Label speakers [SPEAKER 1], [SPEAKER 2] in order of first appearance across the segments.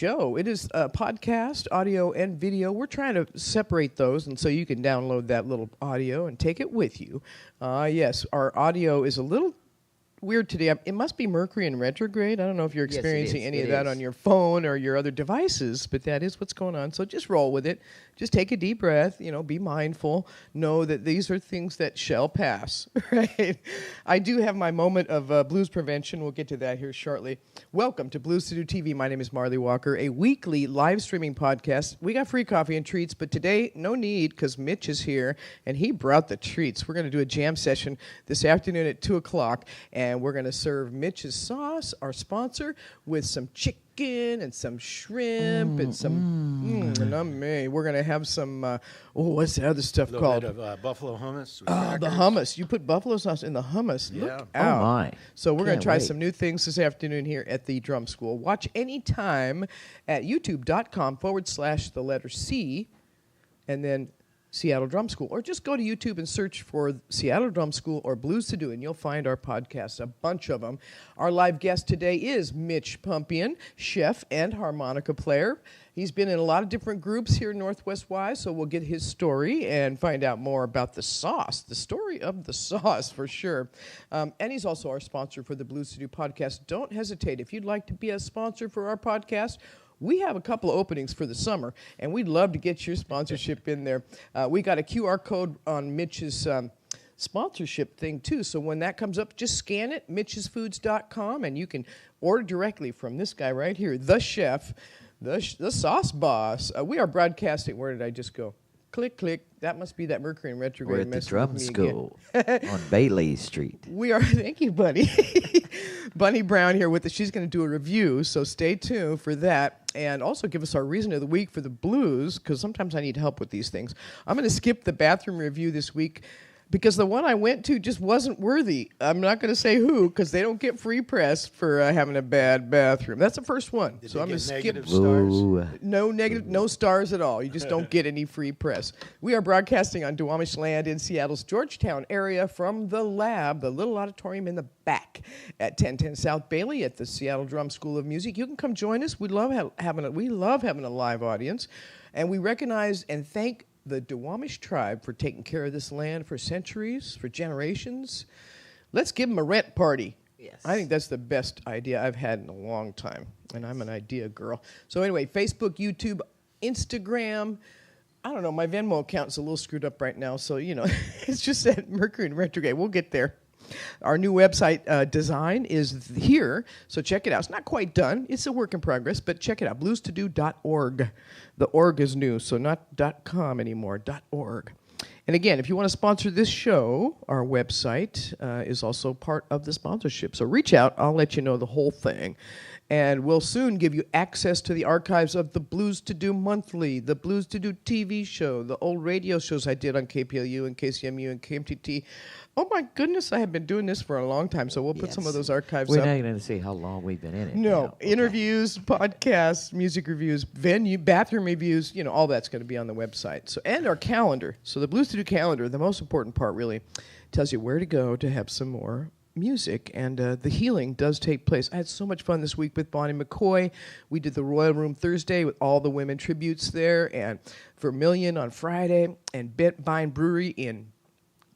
[SPEAKER 1] show. It is a podcast, audio, and video. We're trying to separate those, and so you can download that little audio and take it with you. Yes, our audio is a little weird today. It must be Mercury in retrograde. I don't know if you're experiencing any of that on your phone or your other devices, but that is what's going on. So just roll with it. Just take a deep breath, be mindful. Know that these are things that shall pass, right? I do have my moment of blues prevention. We'll get to that here shortly. Welcome to Blues to Do TV. My name is Marlee Walker, a weekly live streaming podcast. We got free coffee and treats, but today, no need, because Mitch is here, and he brought the treats. We're going to do a jam session this afternoon at 2 o'clock, and we're going to serve Mitch's Sauce, our sponsor, with some chicken and some shrimp and some we're going to have some what's the other stuff called?
[SPEAKER 2] A little bit of buffalo hummus.
[SPEAKER 1] The hummus. You put buffalo sauce in the hummus.
[SPEAKER 2] Yeah.
[SPEAKER 1] Look out.
[SPEAKER 3] Oh my.
[SPEAKER 1] So we're going to try some new things this afternoon here at the Drum School. Watch anytime at youtube.com/C and then Seattle Drum School, or just go to YouTube and search for Seattle Drum School or Blues to Do, and you'll find our podcasts, a bunch of them. Our live guest today is Mitch Pumpian, chef and harmonica player. He's been in a lot of different groups here Northwest Wise, so we'll get his story and find out more about the sauce, the story of the sauce for sure. And he's also our sponsor for the Blues to Do podcast. Don't hesitate. If you'd like to be a sponsor for our podcast, we have a couple of openings for the summer, and we'd love to get your sponsorship in there. We got a QR code on Mitch's sponsorship thing, too. So when that comes up, just scan it, mitchesfoods.com, and you can order directly from this guy right here, the chef, the sauce boss. We are broadcasting. Where did I just go? Click, click. That must be that Mercury in retrograde.
[SPEAKER 3] We're at the Drum School on Bailey Street.
[SPEAKER 1] We are. Thank you, Bunny. Bunny Brown here with us. She's going to do a review, so stay tuned for that. And also give us our reason of the week for the blues, because sometimes I need help with these things. I'm going to skip the bathroom review this week because the one I went to just wasn't worthy. I'm not going to say who, because they don't get free press for having a bad bathroom. That's the first one.
[SPEAKER 2] Did
[SPEAKER 1] so
[SPEAKER 2] they
[SPEAKER 1] I'm going to
[SPEAKER 2] get
[SPEAKER 1] skip
[SPEAKER 2] negative stars?
[SPEAKER 1] No negative, no stars at all. You just don't get any free press. We are broadcasting on Duwamish land in Seattle's Georgetown area from the lab, the little auditorium in the back at 1010 South Bailey at the Seattle Drum School of Music. You can come join us. We love having a live audience, and we recognize and thank the Duwamish tribe for taking care of this land for centuries, for generations. Let's give them a rent party.
[SPEAKER 3] Yes.
[SPEAKER 1] I think that's the best idea I've had in a long time, and I'm an idea girl. So anyway, Facebook, YouTube, Instagram. I don't know, my Venmo account's a little screwed up right now, so, it's just at Mercury in retrograde. We'll get there. Our new website design is here, so check it out. It's not quite done. It's a work in progress, but check it out, bluestodo.org. The org is new, so not .com anymore, .org. And again, if you want to sponsor this show, our website is also part of the sponsorship. So reach out. I'll let you know the whole thing. And we'll soon give you access to the archives of the Blues to Do Monthly, the Blues to Do TV show, the old radio shows I did on KPLU and KCMU and KMTT. Oh, my goodness, I have been doing this for a long time, so we'll put some of those archives up.
[SPEAKER 3] We're not going to see how long we've been in it.
[SPEAKER 1] No, interviews, podcasts, music reviews, bathroom reviews, all that's going to be on the website. So, and our calendar. So the Blues to Do calendar, the most important part really, tells you where to go to have some more music, and the healing does take place. I had so much fun this week with Bonnie McCoy. We did the Royal Room Thursday with all the women tributes there, and Vermilion on Friday, and Vine Brewery in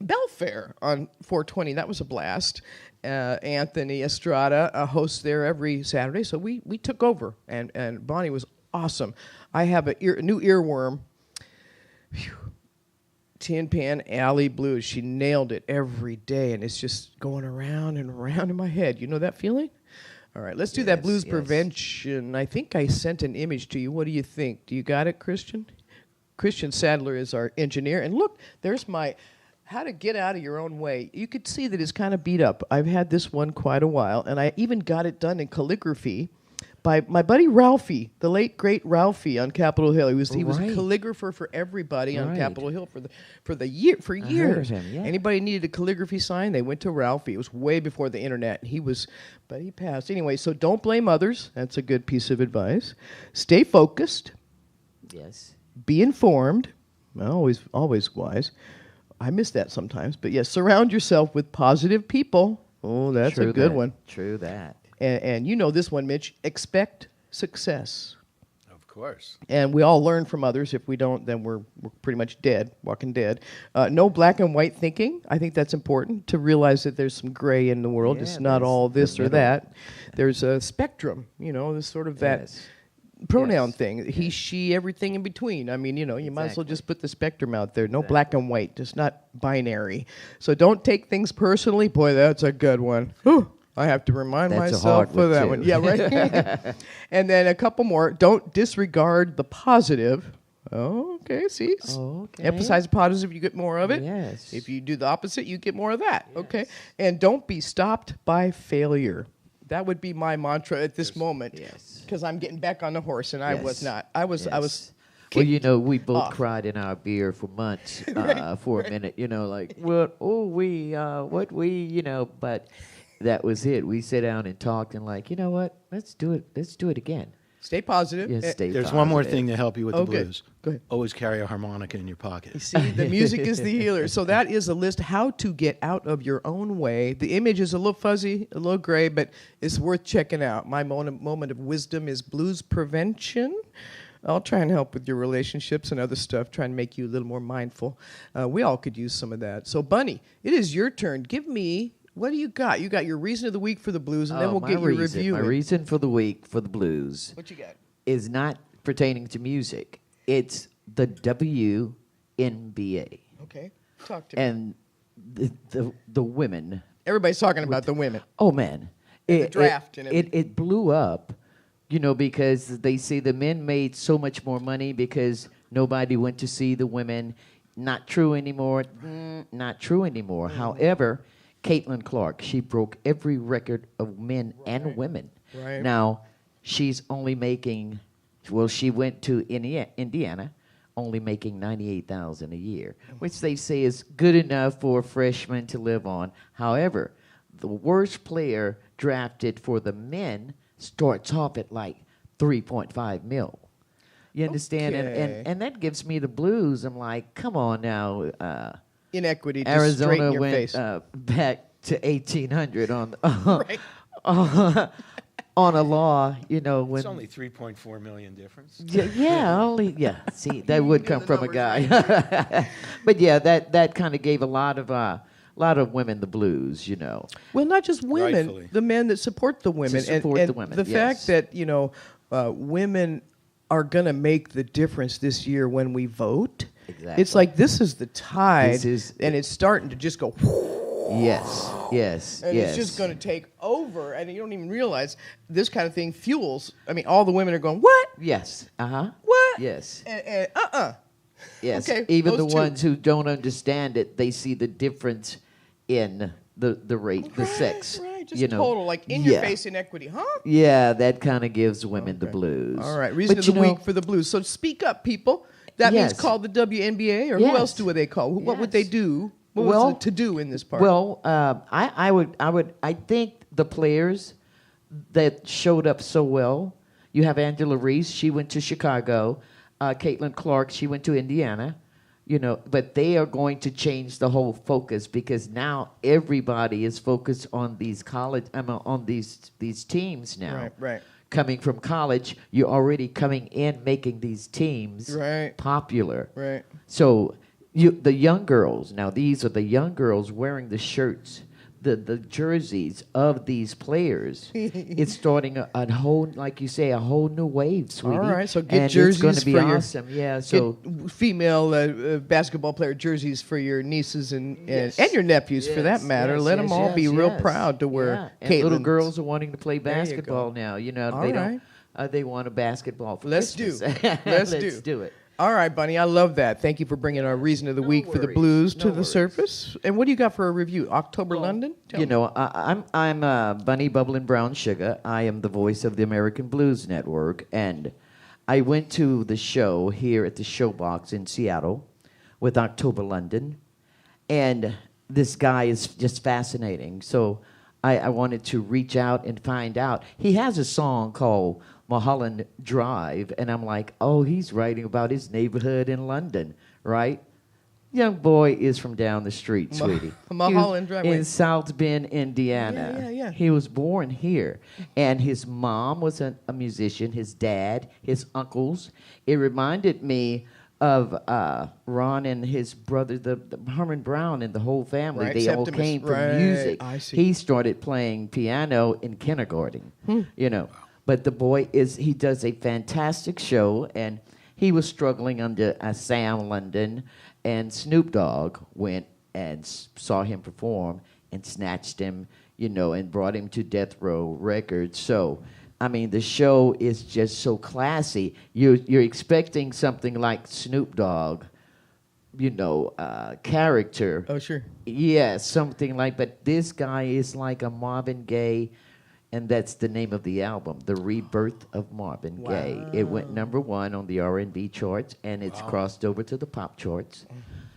[SPEAKER 1] Belfair on 420. That was a blast. Anthony Estrada, a host there every Saturday, so we took over, and Bonnie was awesome. I have a new earworm. Whew. Tin Pan Alley Blues. She nailed it every day, and it's just going around and around in my head. You know that feeling? All right, let's do that blues prevention. I think I sent an image to you. What do you think? Do you got it, Christian? Christian Sadler is our engineer. And look, there's my how to get out of your own way. You could see that it's kind of beat up. I've had this one quite a while, and I even got it done in calligraphy by my buddy Ralphie, the late great Ralphie on Capitol Hill. He was a calligrapher for everybody on Capitol Hill for years.
[SPEAKER 3] Him, yeah.
[SPEAKER 1] Anybody needed a calligraphy sign, they went to Ralphie. It was way before the internet. But he passed anyway. So don't blame others. That's a good piece of advice. Stay focused.
[SPEAKER 3] Yes.
[SPEAKER 1] Be informed. Always wise. I miss that sometimes, but yes, surround yourself with positive people. Oh, that's a good one.
[SPEAKER 3] True that.
[SPEAKER 1] And you know this one, Mitch. Expect success.
[SPEAKER 2] course.
[SPEAKER 1] And we all learn from others. If we don't, then we're pretty much dead, walking dead. No black and white thinking. I think that's important to realize that there's some gray in the world.
[SPEAKER 3] Yeah,
[SPEAKER 1] It's not
[SPEAKER 3] there's
[SPEAKER 1] all
[SPEAKER 3] the
[SPEAKER 1] this or
[SPEAKER 3] middle.
[SPEAKER 1] that. There's a spectrum, this sort of that
[SPEAKER 3] Yes.
[SPEAKER 1] pronoun
[SPEAKER 3] Yes.
[SPEAKER 1] thing. He, she, everything in between. I mean, you might as well
[SPEAKER 3] Exactly.
[SPEAKER 1] just put the spectrum out there. No black and white, just not binary. So don't take things personally. Boy, that's a good one. Whew. I have to remind
[SPEAKER 3] That's a
[SPEAKER 1] myself
[SPEAKER 3] hard
[SPEAKER 1] for
[SPEAKER 3] one,
[SPEAKER 1] that
[SPEAKER 3] too.
[SPEAKER 1] one. Yeah, right. And then a couple more. Don't disregard the positive. Oh, okay. See,
[SPEAKER 3] Okay.
[SPEAKER 1] emphasize the positive. You get more of it.
[SPEAKER 3] Yes.
[SPEAKER 1] If you do the opposite, you get more of that. Okay.
[SPEAKER 3] Yes.
[SPEAKER 1] And don't be stopped by failure. That would be my mantra at this moment.
[SPEAKER 3] Yes.
[SPEAKER 1] Because I'm getting back on the horse, and I was
[SPEAKER 3] Yes.
[SPEAKER 1] not. I was.
[SPEAKER 3] Yes.
[SPEAKER 1] kicked
[SPEAKER 3] Well, we both
[SPEAKER 1] off.
[SPEAKER 3] cried in our beer for months, for a minute, like, what we, but that was it. We sat down and talked and like, you know what? Let's do it. Let's do it again.
[SPEAKER 1] Stay positive.
[SPEAKER 3] Yes, stay
[SPEAKER 2] There's one more
[SPEAKER 3] positive.
[SPEAKER 2] thing to help you with
[SPEAKER 1] Oh,
[SPEAKER 2] the
[SPEAKER 1] good.
[SPEAKER 2] blues.
[SPEAKER 1] Go ahead.
[SPEAKER 2] Always carry a harmonica in your pocket.
[SPEAKER 1] You see, the music is the healer. So that is a list how to get out of your own way. The image is a little fuzzy, a little gray, but it's worth checking out. My moment of wisdom is blues prevention. I'll try and help with your relationships and other stuff, try and make you a little more mindful. We all could use some of that. So, Bunny, it is your turn. Give me, what do you got? You got your reason of the week for the blues, and then we'll
[SPEAKER 3] My
[SPEAKER 1] get your
[SPEAKER 3] reason,
[SPEAKER 1] review.
[SPEAKER 3] My reason for the week for the blues
[SPEAKER 1] What you got?
[SPEAKER 3] is not pertaining to music. It's the WNBA.
[SPEAKER 1] Okay, talk to me.
[SPEAKER 3] And the women.
[SPEAKER 1] Everybody's talking about the women.
[SPEAKER 3] Oh man,
[SPEAKER 1] And the draft and
[SPEAKER 3] it blew up, because they say the men made so much more money because nobody went to see the women. Not true anymore. Not true anymore. However, Caitlin Clark, she broke every record of men and women.
[SPEAKER 1] Right.
[SPEAKER 3] Now, she's only making. Well, she went to Indiana, only making $98,000 a year, which they say is good enough for a freshman to live on. However, the worst player drafted for the men starts off at like 3.5 mil. You understand?
[SPEAKER 1] Okay.
[SPEAKER 3] And that gives me the blues. I'm like, come on now.
[SPEAKER 1] Inequity just straight in
[SPEAKER 3] Arizona
[SPEAKER 1] your
[SPEAKER 3] went
[SPEAKER 1] face.
[SPEAKER 3] back to 1800 on
[SPEAKER 1] Right.
[SPEAKER 3] on a law, when
[SPEAKER 2] It's only 3.4 million difference.
[SPEAKER 3] See, that would
[SPEAKER 1] do
[SPEAKER 3] come
[SPEAKER 1] the
[SPEAKER 3] from a
[SPEAKER 1] numbers
[SPEAKER 3] guy. But yeah, that kind of gave a lot of women the blues,
[SPEAKER 1] Well, not just women,
[SPEAKER 2] Rightfully.
[SPEAKER 1] the men that support the women.
[SPEAKER 3] support
[SPEAKER 1] and
[SPEAKER 3] the women,
[SPEAKER 1] the
[SPEAKER 3] yes.
[SPEAKER 1] fact that, women are going to make the difference this year when we vote.
[SPEAKER 3] Exactly.
[SPEAKER 1] It's like this is the tide,
[SPEAKER 3] This is-
[SPEAKER 1] and it's starting to just go,
[SPEAKER 3] Yes, yes,
[SPEAKER 1] and
[SPEAKER 3] yes.
[SPEAKER 1] it's just going to take over, and you don't even realize this kind of thing fuels. I mean, all the women are going, what?
[SPEAKER 3] Yes. Uh-huh.
[SPEAKER 1] What?
[SPEAKER 3] Yes.
[SPEAKER 1] And
[SPEAKER 3] Yes.
[SPEAKER 1] Okay,
[SPEAKER 3] Even
[SPEAKER 1] those
[SPEAKER 3] the
[SPEAKER 1] two.
[SPEAKER 3] ones who don't understand it, they see the difference in the rate, the sex.
[SPEAKER 1] Right, just total, like in your face inequity, huh?
[SPEAKER 3] Yeah, that kind of gives women the blues.
[SPEAKER 1] All right, reason
[SPEAKER 3] But
[SPEAKER 1] of the week for the blues. So speak up, people. That means
[SPEAKER 3] Yes.
[SPEAKER 1] call the WNBA, or who
[SPEAKER 3] Yes.
[SPEAKER 1] else do they call? What would they
[SPEAKER 3] Yes.
[SPEAKER 1] do? What
[SPEAKER 3] Well-
[SPEAKER 1] was the to do in this part?
[SPEAKER 3] Well, I think the players that showed up so well. You have Angela Reese. She went to Chicago. Caitlin Clark. She went to Indiana. But they are going to change the whole focus because now everybody is focused on these on these teams now.
[SPEAKER 1] Right.
[SPEAKER 3] Coming from college, you're already coming in making these teams
[SPEAKER 1] Right.
[SPEAKER 3] popular.
[SPEAKER 1] Right.
[SPEAKER 3] So the young girls, now these are the young girls wearing the shirts, the jerseys of these players. It's starting a whole, like you say, a whole new wave, sweetie.
[SPEAKER 1] All right, so get
[SPEAKER 3] and
[SPEAKER 1] jerseys
[SPEAKER 3] it's going to be
[SPEAKER 1] for your-
[SPEAKER 3] awesome. Yeah, so
[SPEAKER 1] Get female basketball player jerseys for your nieces and
[SPEAKER 3] Yes.
[SPEAKER 1] your nephews, for that
[SPEAKER 3] Yes,
[SPEAKER 1] matter.
[SPEAKER 3] yes,
[SPEAKER 1] Let them
[SPEAKER 3] yes,
[SPEAKER 1] all be
[SPEAKER 3] yes,
[SPEAKER 1] real
[SPEAKER 3] yes.
[SPEAKER 1] proud to wear
[SPEAKER 3] Yeah, and little
[SPEAKER 1] Caitlin's.
[SPEAKER 3] girls are wanting to play
[SPEAKER 1] There you go.
[SPEAKER 3] basketball now.
[SPEAKER 1] All
[SPEAKER 3] They
[SPEAKER 1] right.
[SPEAKER 3] don't. They want a basketball for
[SPEAKER 1] Let's
[SPEAKER 3] Christmas.
[SPEAKER 1] do. Let's
[SPEAKER 3] Let's
[SPEAKER 1] do.
[SPEAKER 3] do it.
[SPEAKER 1] All right, Bunny, I love that. Thank you for bringing our reason of the
[SPEAKER 3] No
[SPEAKER 1] week for the
[SPEAKER 3] worries,
[SPEAKER 1] blues to
[SPEAKER 3] no
[SPEAKER 1] the
[SPEAKER 3] worries.
[SPEAKER 1] surface. And what do you got for a review? October London? Tell me.
[SPEAKER 3] I'm Bunny Bubbling Brown Sugar. I am the voice of the American Blues Network, and I went to the show here at the Showbox in Seattle with October London, and this guy is just fascinating. So I wanted to reach out and find out. He has a song called Mulholland Drive, and I'm like, oh, he's writing about his neighborhood in London, right? young boy is from down the street, sweetie.
[SPEAKER 1] Mulholland
[SPEAKER 3] He was
[SPEAKER 1] Drive.
[SPEAKER 3] in South Bend, Indiana.
[SPEAKER 1] Yeah.
[SPEAKER 3] He was born here. And his mom was a musician, his dad, his uncles. It reminded me of Ron and his brother, the Herman Brown and the whole family.
[SPEAKER 1] Right,
[SPEAKER 3] They all
[SPEAKER 1] Septimus.
[SPEAKER 3] came from
[SPEAKER 1] Right,
[SPEAKER 3] music.
[SPEAKER 1] I see.
[SPEAKER 3] He started playing piano in kindergarten, you know. But the boy he does a fantastic show, and he was struggling under Sam London, and Snoop Dogg went and saw him perform and snatched him, you know, and brought him to Death Row Records. So, I mean, the show is just so classy. You're expecting something like Snoop Dogg, you know, character.
[SPEAKER 1] Oh, sure.
[SPEAKER 3] Yeah, something like. But this guy is like a Marvin Gaye, and that's the name of the album, The Rebirth of Marvin Gaye. It went #1 on the R&B charts, and it's crossed over to the pop charts.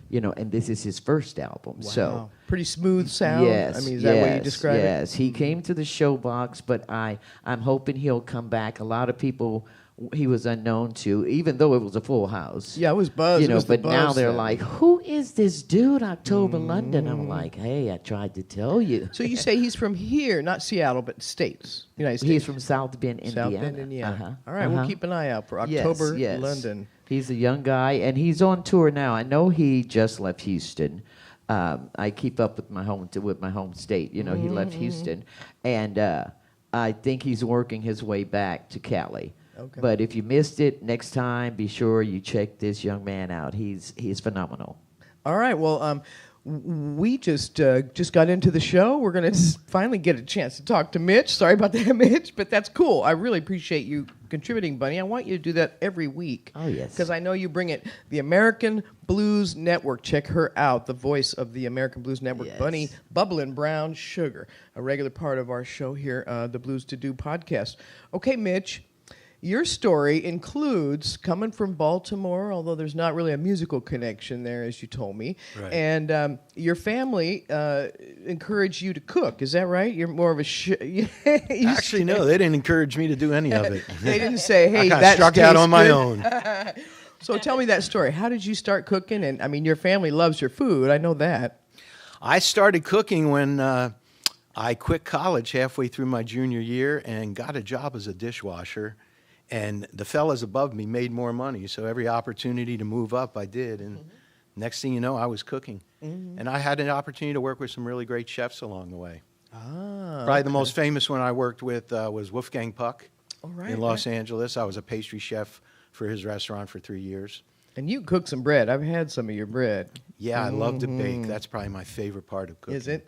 [SPEAKER 3] You know, and this is his first album.
[SPEAKER 1] Wow.
[SPEAKER 3] So
[SPEAKER 1] Pretty smooth sound.
[SPEAKER 3] yes,
[SPEAKER 1] I mean, is that what you describe it?
[SPEAKER 3] Yes, he came to the showbox, but I'm hoping he'll come back. A lot of people he was unknown to, even though it was a full house.
[SPEAKER 1] Yeah, it was buzz.
[SPEAKER 3] You
[SPEAKER 1] It
[SPEAKER 3] know,
[SPEAKER 1] was the
[SPEAKER 3] but now
[SPEAKER 1] buzz
[SPEAKER 3] they're
[SPEAKER 1] then.
[SPEAKER 3] like, who is this dude, October London? I'm like, hey, I tried to tell you.
[SPEAKER 1] So you say he's from here, not Seattle, but States, United States.
[SPEAKER 3] He's from South Bend, Indiana.
[SPEAKER 1] South Bend, Indiana.
[SPEAKER 3] Uh-huh.
[SPEAKER 1] All right, we'll keep an eye out for October
[SPEAKER 3] Yes.
[SPEAKER 1] London.
[SPEAKER 3] He's a young guy, and he's on tour now. I know he just left Houston. I keep up with my home state. You know, he left Houston, and I think he's working his way back to Cali.
[SPEAKER 1] Okay.
[SPEAKER 3] But if you missed it, next time be sure you check this young man out. He's phenomenal.
[SPEAKER 1] All right, well, we just got into the show. We're going to finally get a chance to talk to Mitch. Sorry about that, Mitch, but that's cool. I really appreciate you contributing, Bunny. I want you to do that every week.
[SPEAKER 3] Oh, yes.
[SPEAKER 1] Because I know you bring it. The American Blues Network. Check her out, the voice of the American Blues Network,
[SPEAKER 3] Yes.
[SPEAKER 1] Bunny Bubblin' Brown Sugar, a regular part of our show here, the Blues to Do podcast. Okay, Mitch. Your story includes coming from Baltimore, although there's not really a musical connection there, as you told me.
[SPEAKER 2] Right.
[SPEAKER 1] And your family encouraged you to cook. Is that right? You're more of a
[SPEAKER 2] Actually, no, they didn't encourage me to do any of it.
[SPEAKER 1] They didn't say, "Hey,
[SPEAKER 2] I kind of
[SPEAKER 1] that
[SPEAKER 2] struck out
[SPEAKER 1] tastes
[SPEAKER 2] on my
[SPEAKER 1] good."
[SPEAKER 2] own.
[SPEAKER 1] So tell me that story. How did you start cooking? And I mean, your family loves your food. I know that.
[SPEAKER 2] I started cooking when I quit college halfway through my junior year and got a job as a dishwasher. And the fellas above me made more money, so every opportunity to move up, I did. And next thing you know, I was cooking. And I had an opportunity to work with some really great chefs along the way. Probably the most famous one I worked with was Wolfgang Puck in Los Angeles. I was a pastry chef for his restaurant for 3 years.
[SPEAKER 1] And you cook some bread. I've had some of your bread.
[SPEAKER 2] Yeah, I love to bake. That's probably my favorite part of cooking.
[SPEAKER 1] Is it?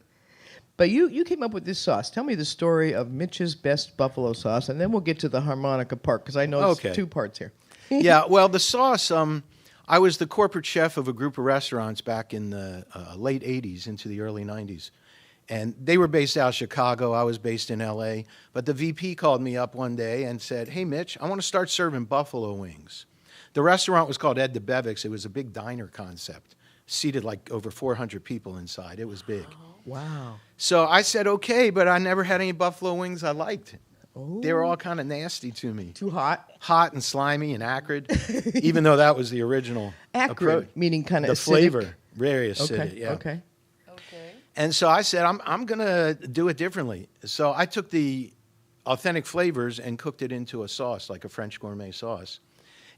[SPEAKER 1] But you came up with this sauce. Tell me the story of Mitch's best buffalo sauce, and then we'll get to the harmonica part, because I know there's two parts here.
[SPEAKER 2] Yeah, well, the sauce, I was the corporate chef of a group of restaurants back in the late 80s into the early 90s. And they were based out of Chicago. I was based in L.A. But the VP called me up one day and said, "Hey, Mitch, I want to start serving buffalo wings." The restaurant was called Ed DeBevick's. It was a big diner concept, seated like over 400 people inside. It was big.
[SPEAKER 1] Wow.
[SPEAKER 2] So I said, okay, but I never had any buffalo wings I liked.
[SPEAKER 1] Oh.
[SPEAKER 2] They were all kind of nasty to me.
[SPEAKER 1] Too hot?
[SPEAKER 2] Hot and slimy and acrid, even though that was the original
[SPEAKER 1] Acrid,
[SPEAKER 2] approach.
[SPEAKER 1] meaning kind of
[SPEAKER 2] The
[SPEAKER 1] acidic.
[SPEAKER 2] flavor, very acidic,
[SPEAKER 1] Okay,
[SPEAKER 2] yeah.
[SPEAKER 1] okay.
[SPEAKER 2] And so I said, I'm going to do it differently. So I took the authentic flavors and cooked it into a sauce, like a French gourmet sauce,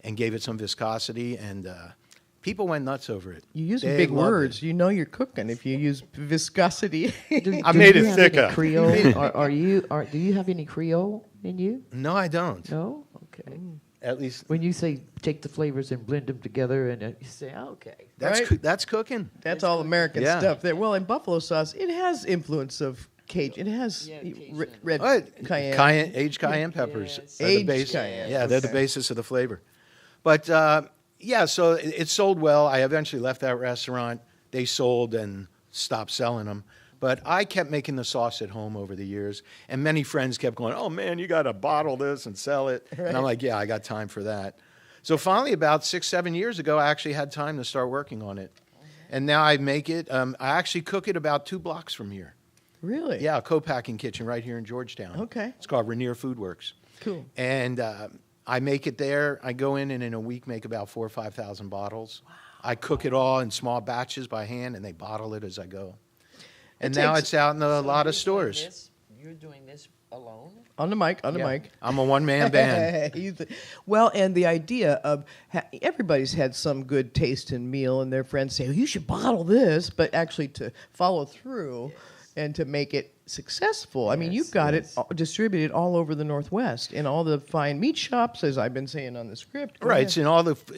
[SPEAKER 2] and gave it some viscosity, and people went nuts over it.
[SPEAKER 1] You use
[SPEAKER 2] They
[SPEAKER 1] big
[SPEAKER 2] loved
[SPEAKER 1] words.
[SPEAKER 2] it.
[SPEAKER 1] You know you're cooking if you use viscosity.
[SPEAKER 2] I made
[SPEAKER 3] you
[SPEAKER 2] it
[SPEAKER 3] have any
[SPEAKER 2] thicker.
[SPEAKER 3] Creole? Do you have any Creole in you?
[SPEAKER 2] No, I don't.
[SPEAKER 3] No? Okay.
[SPEAKER 2] At least
[SPEAKER 3] When you say take the flavors and blend them together, and you say, okay.
[SPEAKER 2] that's
[SPEAKER 1] Right?
[SPEAKER 2] that's cooking.
[SPEAKER 1] That's all American
[SPEAKER 2] Yeah.
[SPEAKER 1] stuff there. Well, in buffalo sauce, it has influence of Cajun. It has red cayenne.
[SPEAKER 2] Aged cayenne peppers.
[SPEAKER 3] Yes.
[SPEAKER 2] are the
[SPEAKER 1] Aged
[SPEAKER 2] base-
[SPEAKER 1] cayenne,
[SPEAKER 2] Yeah, they're the
[SPEAKER 1] okay.
[SPEAKER 2] basis of the flavor. But yeah, so it sold well. I eventually left that restaurant. They sold and stopped selling them. But I kept making the sauce at home over the years, and many friends kept going, "Oh man, you got to bottle this and sell it." And I'm like, "Yeah, I got time for that." So finally, about 6-7 years ago, I actually had time to start working on it, and now I make it. I actually cook it about 2 blocks from here.
[SPEAKER 1] Really?
[SPEAKER 2] Yeah, a co-packing kitchen right here in Georgetown.
[SPEAKER 1] Okay.
[SPEAKER 2] It's called Rainier Food Works.
[SPEAKER 1] Cool.
[SPEAKER 2] And I make it there. I go in and in a week make about 4,000 or 5,000 bottles. Wow. I cook it all in small batches by hand, and they bottle it as I go. And
[SPEAKER 1] It
[SPEAKER 2] now
[SPEAKER 1] takes-
[SPEAKER 2] it's out in a lot of stores.
[SPEAKER 3] You're doing this alone?
[SPEAKER 1] On the mic,
[SPEAKER 3] Yeah.
[SPEAKER 1] mic.
[SPEAKER 2] I'm a one-man band.
[SPEAKER 1] Well, and the idea of everybody's had some good taste in meal, and their friends say, oh, you should bottle this, but actually to follow through and to make it successful. I mean, you've got it distributed all over the Northwest in all the fine meat shops, as I've been saying on the script. Go
[SPEAKER 2] Right,
[SPEAKER 1] ahead.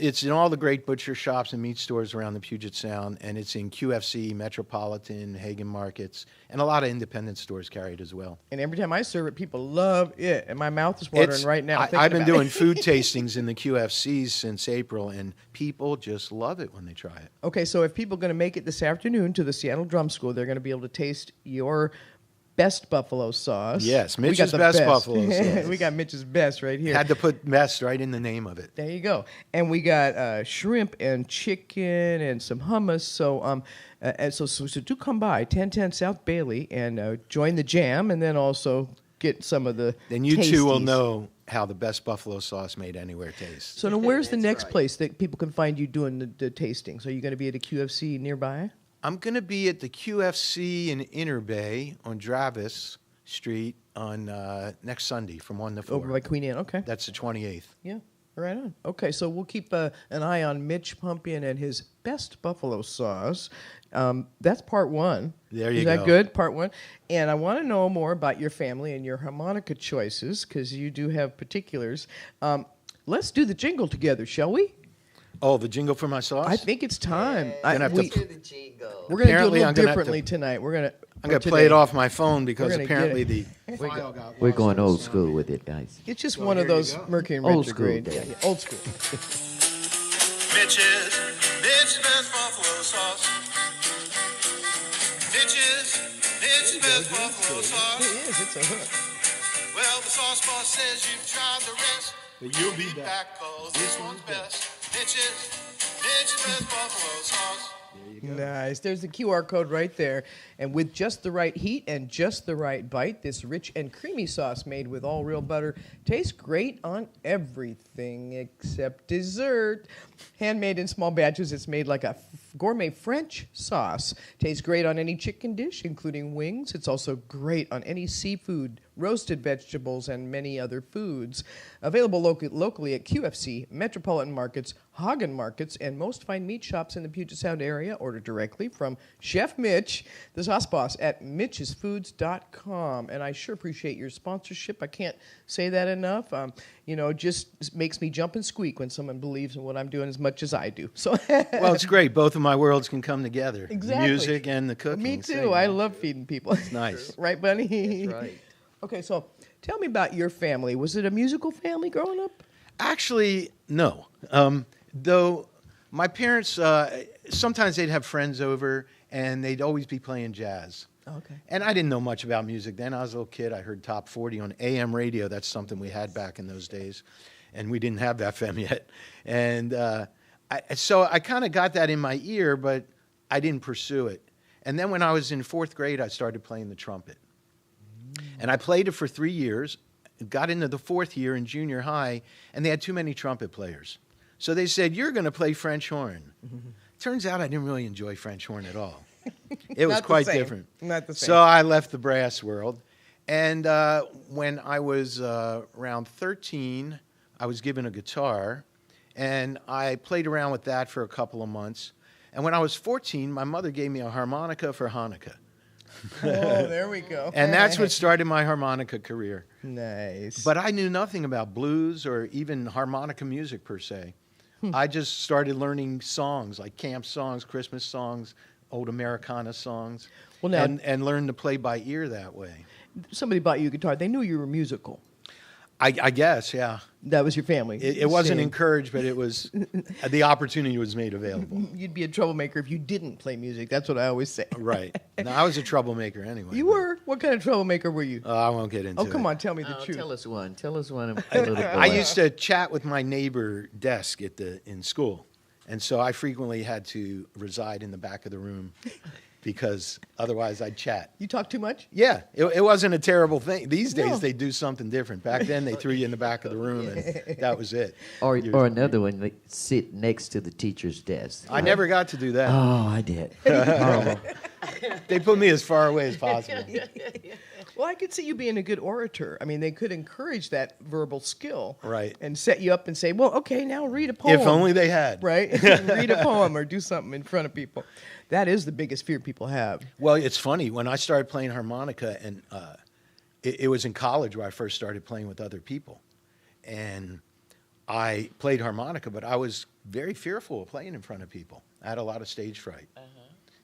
[SPEAKER 2] it's in all the great butcher shops and meat stores around the Puget Sound, and it's in QFC, Metropolitan, Hagen Markets, and a lot of independent stores carry it as well.
[SPEAKER 1] And every time I serve it, people love it, and my mouth is watering right now. thinking
[SPEAKER 2] I've been
[SPEAKER 1] about
[SPEAKER 2] doing
[SPEAKER 1] it.
[SPEAKER 2] food tastings in the QFCs since April, and people just love it when they try it.
[SPEAKER 1] Okay, so if people are going to make it this afternoon to the Seattle Drum School, they're going to be able to taste your best buffalo sauce.
[SPEAKER 2] Yes,
[SPEAKER 1] We got
[SPEAKER 2] Mitch's
[SPEAKER 1] the
[SPEAKER 2] best buffalo sauce.
[SPEAKER 1] We got Mitch's best right here.
[SPEAKER 2] Had to put best right in the name of it.
[SPEAKER 1] There you go. And we got shrimp and chicken and some hummus. So so do come by 1010 South Bailey and join the jam, and then also get some of the
[SPEAKER 2] Then you too will
[SPEAKER 1] tasties.
[SPEAKER 2] know how the best buffalo sauce made anywhere tastes.
[SPEAKER 1] So now where's the
[SPEAKER 3] That's
[SPEAKER 1] next
[SPEAKER 3] right.
[SPEAKER 1] place that people can find you doing the tastings? Are you going to be at a QFC nearby?
[SPEAKER 2] I'm going to be at the QFC in Inner Bay on Travis Street on next Sunday from 1 to 4.
[SPEAKER 1] Over by Queen Anne. Okay.
[SPEAKER 2] That's the 28th.
[SPEAKER 1] Yeah, right on. Okay, so we'll keep an eye on Mitch Pumpian and his best buffalo sauce. That's part one.
[SPEAKER 2] There you
[SPEAKER 1] Is that
[SPEAKER 2] go.
[SPEAKER 1] good? Part one. And I want to know more about your family and your harmonica choices, because you do have particulars. Let's do the jingle together, shall we?
[SPEAKER 2] Oh, the jingle for my sauce?
[SPEAKER 1] I think it's time.
[SPEAKER 2] Gonna have to
[SPEAKER 1] We,
[SPEAKER 2] pl-
[SPEAKER 3] the jingle.
[SPEAKER 1] we're going to do it a
[SPEAKER 2] Apparently
[SPEAKER 1] little
[SPEAKER 2] I'm gonna have to-
[SPEAKER 1] differently tonight. We're going to.
[SPEAKER 2] I'm going to play it off my phone because
[SPEAKER 1] gonna get
[SPEAKER 2] apparently
[SPEAKER 1] it.
[SPEAKER 2] the file got
[SPEAKER 3] We're
[SPEAKER 2] lost
[SPEAKER 3] going
[SPEAKER 2] in the
[SPEAKER 3] old
[SPEAKER 2] sound.
[SPEAKER 3] school with it, guys.
[SPEAKER 1] It's just
[SPEAKER 2] So
[SPEAKER 1] one of
[SPEAKER 2] here you
[SPEAKER 1] those
[SPEAKER 2] go.
[SPEAKER 1] Mercury and
[SPEAKER 3] Old school,
[SPEAKER 1] retrograde.
[SPEAKER 3] Dave.
[SPEAKER 1] Yeah, old school.
[SPEAKER 4] Mitch's best buffalo sauce. Mitch's best buffalo
[SPEAKER 1] It
[SPEAKER 4] sauce.
[SPEAKER 1] is. It's a hook.
[SPEAKER 4] Well, the sauce boss says you've tried the rest.
[SPEAKER 2] But you'll be back.
[SPEAKER 4] 'Cause this one's best. Mitch's best buffalo sauce.
[SPEAKER 1] Nice. There's the QR code right there. And with just the right heat and just the right bite, this rich and creamy sauce made with all real butter tastes great on everything except dessert. Handmade in small batches, it's made like a gourmet French sauce. Tastes great on any chicken dish, including wings. It's also great on any seafood, roasted vegetables, and many other foods. Available locally at QFC, Metropolitan Markets, Hagen Markets, and most fine meat shops in the Puget Sound area. Order directly from Chef Mitch, the sauce boss, at mitchesfoods.com. And I sure appreciate your sponsorship. I can't say that enough. Just makes me jump and squeak when someone believes in what I'm doing as much as I do. So
[SPEAKER 2] Well, it's great. Both of my worlds can come together.
[SPEAKER 1] Exactly.
[SPEAKER 2] The music and the cooking.
[SPEAKER 1] me too.
[SPEAKER 2] Same.
[SPEAKER 1] I love feeding people. It's
[SPEAKER 2] nice.
[SPEAKER 1] Right, Bunny?
[SPEAKER 3] That's right.
[SPEAKER 1] Okay, so tell me about your family. Was it a musical family growing up?
[SPEAKER 2] Actually, no. Though my parents, sometimes they'd have friends over, and they'd always be playing jazz.
[SPEAKER 1] Okay.
[SPEAKER 2] And I didn't know much about music then. I was a little kid. I heard Top 40 on AM radio. That's something we had back in those days. And we didn't have FM yet. And so I kind of got that in my ear, but I didn't pursue it. And then when I was in 4th grade, I started playing the trumpet. And I played it for 3 years, got into the 4th year in junior high, and they had too many trumpet players. So they said, you're going to play French horn. Turns out I didn't really enjoy French horn at all. It was
[SPEAKER 1] Not the
[SPEAKER 2] quite
[SPEAKER 1] same.
[SPEAKER 2] different.
[SPEAKER 1] Not the same.
[SPEAKER 2] So I left the brass world. And when I was around 13, I was given a guitar, and I played around with that for a couple of months. And when I was 14, my mother gave me a harmonica for Hanukkah.
[SPEAKER 1] Oh, there we go.
[SPEAKER 2] And that's what started my harmonica career.
[SPEAKER 1] Nice.
[SPEAKER 2] But I knew nothing about blues or even harmonica music per se. I just started learning songs, like camp songs, Christmas songs, old Americana songs,
[SPEAKER 1] Well, now-
[SPEAKER 2] and learned to play by ear that way.
[SPEAKER 1] Somebody bought you a guitar. They knew you were musical.
[SPEAKER 2] I guess, yeah.
[SPEAKER 1] That was your family.
[SPEAKER 2] It wasn't
[SPEAKER 1] saying
[SPEAKER 2] encouraged, but it was the opportunity was made available.
[SPEAKER 1] You'd be a troublemaker if you didn't play music. That's what I always say.
[SPEAKER 2] Right. No, I was a troublemaker anyway.
[SPEAKER 1] You
[SPEAKER 2] but-
[SPEAKER 1] were? What kind of troublemaker were you?
[SPEAKER 2] I won't get into
[SPEAKER 1] Oh,
[SPEAKER 2] it.
[SPEAKER 1] come on. Tell me the
[SPEAKER 3] Oh,
[SPEAKER 1] truth.
[SPEAKER 3] tell us one. Tell us one. A little boy.
[SPEAKER 2] I used to chat with my neighbor desk in school, and so I frequently had to reside in the back of the room because otherwise I'd chat.
[SPEAKER 1] You talk too much?
[SPEAKER 2] Yeah, it wasn't a terrible thing. These days
[SPEAKER 1] No.
[SPEAKER 2] they do something different. Back then they threw you in the back of the room and that was it.
[SPEAKER 3] Or another one, like, sit next to the teacher's desk.
[SPEAKER 2] I never got to do that.
[SPEAKER 3] Oh, I did. Horrible.
[SPEAKER 2] They put me as far away as possible.
[SPEAKER 1] Well, I could see you being a good orator. I mean, they could encourage that verbal skill.
[SPEAKER 2] Right.
[SPEAKER 1] And set you up and say, well, okay, now read a poem.
[SPEAKER 2] If only they had.
[SPEAKER 1] Right? Read a poem or do something in front of people. That is the biggest fear people have.
[SPEAKER 2] Well, it's funny. When I started playing harmonica, and it was in college where I first started playing with other people. And I played harmonica, but I was very fearful of playing in front of people. I had a lot of stage fright.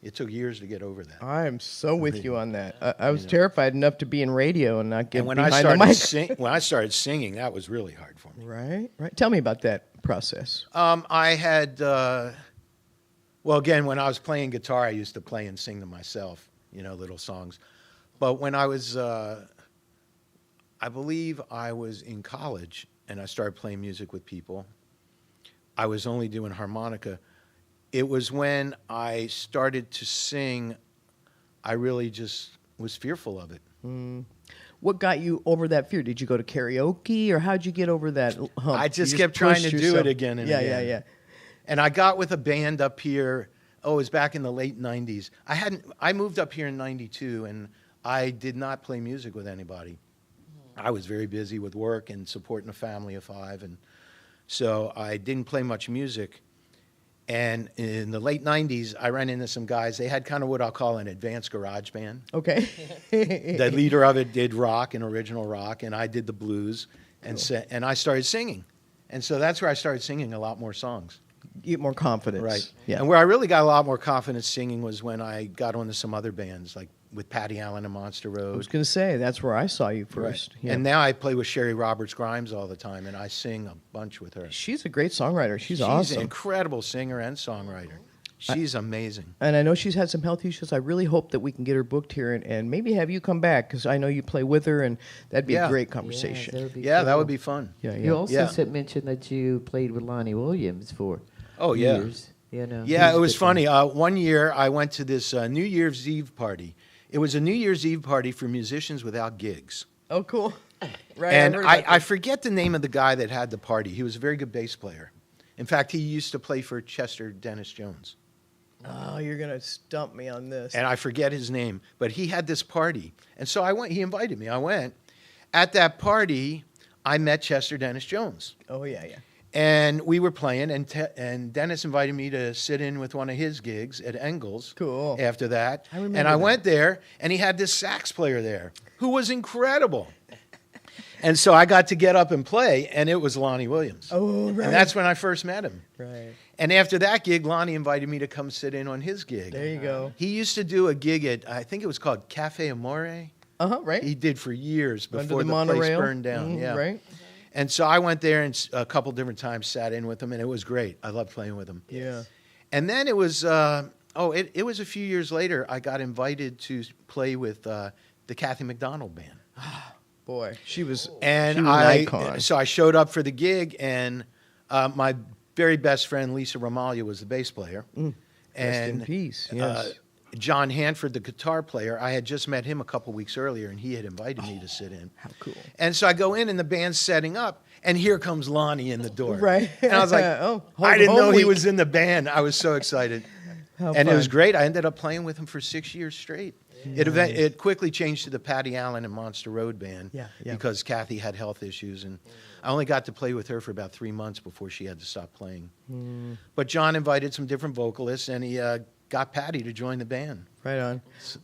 [SPEAKER 2] It took years to get over that.
[SPEAKER 1] I am so with you on that. I was terrified enough to be in radio and not get
[SPEAKER 2] And when
[SPEAKER 1] behind
[SPEAKER 2] I
[SPEAKER 1] the mic.
[SPEAKER 2] started singing, that was really hard for me.
[SPEAKER 1] Right. Tell me about that process.
[SPEAKER 2] I had, well, again, when I was playing guitar, I used to play and sing to myself, little songs. But when I was, I believe I was in college and I started playing music with people, I was only doing harmonica. It was when I started to sing, I really just was fearful of it.
[SPEAKER 1] What got you over that fear? Did you go to karaoke, or how'd you get over that hump?
[SPEAKER 2] I just
[SPEAKER 1] You
[SPEAKER 2] kept trying to
[SPEAKER 1] pushed
[SPEAKER 2] do
[SPEAKER 1] yourself?
[SPEAKER 2] it again and again.
[SPEAKER 1] Yeah.
[SPEAKER 2] And I got with a band up here. Oh, it was back in the late 90s. I moved up here in 92, and I did not play music with anybody. I was very busy with work and supporting a family of 5, and so I didn't play much music. And in the late 90s, I ran into some guys. They had kind of what I'll call an advanced garage band.
[SPEAKER 1] Okay.
[SPEAKER 2] The leader of it did rock and original rock, and I did the blues, and and I started singing. And so that's where I started singing a lot more songs.
[SPEAKER 1] Get more confidence.
[SPEAKER 2] Right.
[SPEAKER 1] Yeah.
[SPEAKER 2] And where I really got a lot more confidence singing was when I got onto some other bands, like with Patty Allen and Monster Road.
[SPEAKER 1] I was going to say, that's where I saw you first.
[SPEAKER 2] Right.
[SPEAKER 1] Yeah.
[SPEAKER 2] And now I play with Sherry Roberts Grimes all the time, and I sing a bunch with her.
[SPEAKER 1] She's a great songwriter. She's
[SPEAKER 2] an
[SPEAKER 1] awesome.
[SPEAKER 2] incredible singer and songwriter. She's amazing.
[SPEAKER 1] And I know she's had some health issues. I really hope that we can get her booked here and maybe have you come back, because I know you play with her, and that'd be a great conversation.
[SPEAKER 2] That would be fun.
[SPEAKER 1] Yeah.
[SPEAKER 3] You also mentioned that you played with Lonnie Williams for years.
[SPEAKER 2] Yeah, it was funny. One year I went to this New Year's Eve party. It was a New Year's Eve party for musicians without gigs.
[SPEAKER 1] Oh, cool. Right.
[SPEAKER 2] And I forget the name of the guy that had the party. He was a very good bass player. In fact, he used to play for Chester Dennis Jones.
[SPEAKER 1] Oh, you're going to stump me on this.
[SPEAKER 2] And I forget his name, but he had this party. And so I went. He invited me. I went. At that party, I met Chester Dennis Jones.
[SPEAKER 1] Oh, yeah.
[SPEAKER 2] And we were playing, and Dennis invited me to sit in with one of his gigs at Engel's.
[SPEAKER 1] Cool.
[SPEAKER 2] After that.
[SPEAKER 1] I remember
[SPEAKER 2] and I
[SPEAKER 1] that.
[SPEAKER 2] went there, and he had this sax player there who was incredible. And so I got to get up and play, and it was Lonnie Williams.
[SPEAKER 1] Oh, right.
[SPEAKER 2] And that's when I first met him.
[SPEAKER 1] Right.
[SPEAKER 2] And after that gig, Lonnie invited me to come sit in on his gig.
[SPEAKER 1] There you go.
[SPEAKER 2] He used to do a gig at, I think it was called Cafe Amore.
[SPEAKER 1] Right.
[SPEAKER 2] He did for years before
[SPEAKER 1] Under
[SPEAKER 2] the place
[SPEAKER 1] monorail.
[SPEAKER 2] burned down. Yeah.
[SPEAKER 1] Right.
[SPEAKER 2] And so I went there and a couple different times sat in with him, and it was great. I loved playing with him.
[SPEAKER 1] Yeah.
[SPEAKER 2] And then it was, it was a few years later, I got invited to play with the Kathy McDonald Band.
[SPEAKER 1] Boy, she was
[SPEAKER 2] And
[SPEAKER 1] an icon.
[SPEAKER 2] So I showed up for the gig, and my very best friend, Lisa Romalia, was the bass player.
[SPEAKER 1] Rest
[SPEAKER 2] And
[SPEAKER 1] in peace. Yes.
[SPEAKER 2] John Hanford, the guitar player, I had just met him a couple weeks earlier, and he had invited me to sit in.
[SPEAKER 1] How cool.
[SPEAKER 2] And so I go in, and the band's setting up, and here comes Lonnie in the door.
[SPEAKER 1] Right.
[SPEAKER 2] And I was like, I didn't know he was in the band. I was so excited. And it was great. I ended up playing with him for 6 years straight. It quickly changed to the Patty Allen and Monster Road Band because Kathy had health issues, and I only got to play with her for about 3 months before she had to stop playing. But John invited some different vocalists, and he got Patty to join the band.
[SPEAKER 1] Right on.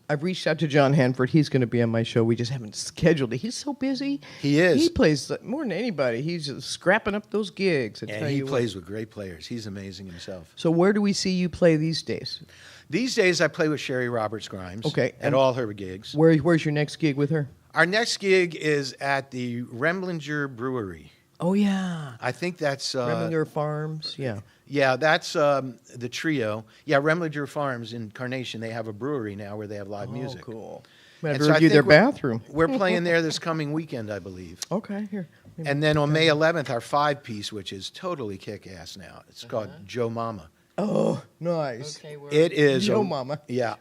[SPEAKER 1] I've reached out to John Hanford. He's going to be on my show. We just haven't scheduled it. He's so busy.
[SPEAKER 2] He is.
[SPEAKER 1] He plays more than anybody. He's just scrapping up those gigs.
[SPEAKER 2] And he plays with great players. He's amazing himself.
[SPEAKER 1] So where do we see you play these days?
[SPEAKER 2] These days I play with Sherry Roberts Grimes.
[SPEAKER 1] Okay.
[SPEAKER 2] At all her gigs.
[SPEAKER 1] Where's your next gig with her?
[SPEAKER 2] Our next gig is at the Remlinger Brewery.
[SPEAKER 1] Oh, yeah.
[SPEAKER 2] I think that's...
[SPEAKER 1] Remlinger Farms, yeah.
[SPEAKER 2] Yeah, that's the trio. Yeah, Remlinger Farms in Carnation, they have a brewery now where they have live music.
[SPEAKER 1] Oh, cool.
[SPEAKER 2] And
[SPEAKER 1] I've
[SPEAKER 2] so I
[SPEAKER 1] heard you
[SPEAKER 2] think
[SPEAKER 1] their bathroom.
[SPEAKER 2] We're playing there this coming weekend, I believe.
[SPEAKER 1] Okay, here.
[SPEAKER 2] And then on May 11th, our 5-piece, which is totally kick-ass now. It's called Joe Mama.
[SPEAKER 1] Oh, nice.
[SPEAKER 3] Okay,
[SPEAKER 2] It is...
[SPEAKER 1] Joe Mama.
[SPEAKER 2] Yeah.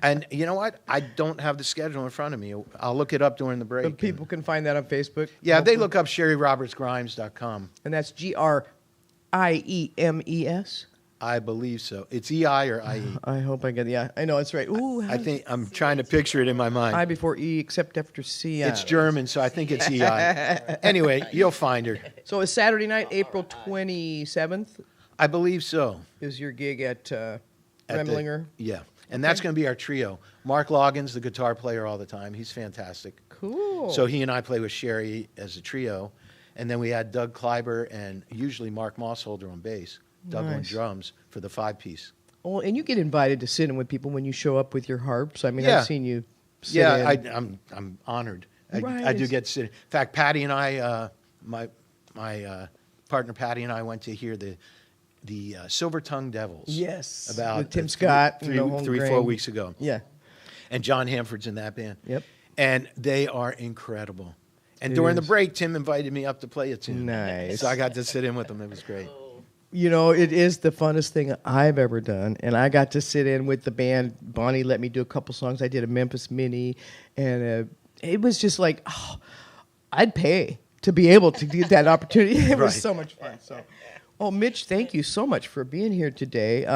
[SPEAKER 2] And you know what? I don't have the schedule in front of me. I'll look it up during the break.
[SPEAKER 1] But people can find that on Facebook.
[SPEAKER 2] Yeah, they look up SherryRobertsGrimes.com.
[SPEAKER 1] And that's GRIEMES.
[SPEAKER 2] I believe so. It's EI or IE.
[SPEAKER 1] I hope I get. Yeah, I know it's right. Ooh,
[SPEAKER 2] I think I'm trying to picture it in my mind.
[SPEAKER 1] I before E, except after C.
[SPEAKER 2] It's German, so I think it's EI. Anyway, you'll find her.
[SPEAKER 1] So it's Saturday night, April 27th,
[SPEAKER 2] I believe so.
[SPEAKER 1] is your gig at
[SPEAKER 2] At the-
[SPEAKER 1] Remlinger.
[SPEAKER 2] Yeah. And that's going to be our trio. Mark Loggins, the guitar player all the time. He's fantastic.
[SPEAKER 1] Cool.
[SPEAKER 2] So he and I play with Sherry as a trio. And then we had Doug Kleiber and usually Mark Mossholder on bass, Doug on
[SPEAKER 1] Nice.
[SPEAKER 2] drums for the 5-piece.
[SPEAKER 1] Oh, and you get invited to sit in with people when you show up with your harps. I mean,
[SPEAKER 2] Yeah.
[SPEAKER 1] I've seen you sit
[SPEAKER 2] Yeah,
[SPEAKER 1] in.
[SPEAKER 2] I'm honored.
[SPEAKER 1] Right.
[SPEAKER 2] I do get to sit. In fact, Patty and I, my partner Patty and I went to hear the Silver Tongue Devils.
[SPEAKER 1] Yes,
[SPEAKER 2] About
[SPEAKER 1] with Tim Scott and
[SPEAKER 2] three,
[SPEAKER 1] the
[SPEAKER 2] 4
[SPEAKER 1] Holmgren.
[SPEAKER 2] weeks ago.
[SPEAKER 1] Yeah.
[SPEAKER 2] And John Hanford's in that band.
[SPEAKER 1] Yep.
[SPEAKER 2] And they are incredible. And
[SPEAKER 1] It
[SPEAKER 2] during the
[SPEAKER 1] is.
[SPEAKER 2] break, Tim invited me up to play a tune.
[SPEAKER 1] Nice.
[SPEAKER 2] So I got to sit in with them. It was great.
[SPEAKER 1] You know, it is the funnest thing I've ever done. And I got to sit in with the band. Bonnie let me do a couple songs. I did a Memphis Mini. And it was just like, oh, I'd pay to be able to get that opportunity. It was
[SPEAKER 2] Right.
[SPEAKER 1] so much fun. So, oh, Mitch, thank you so much for being here today.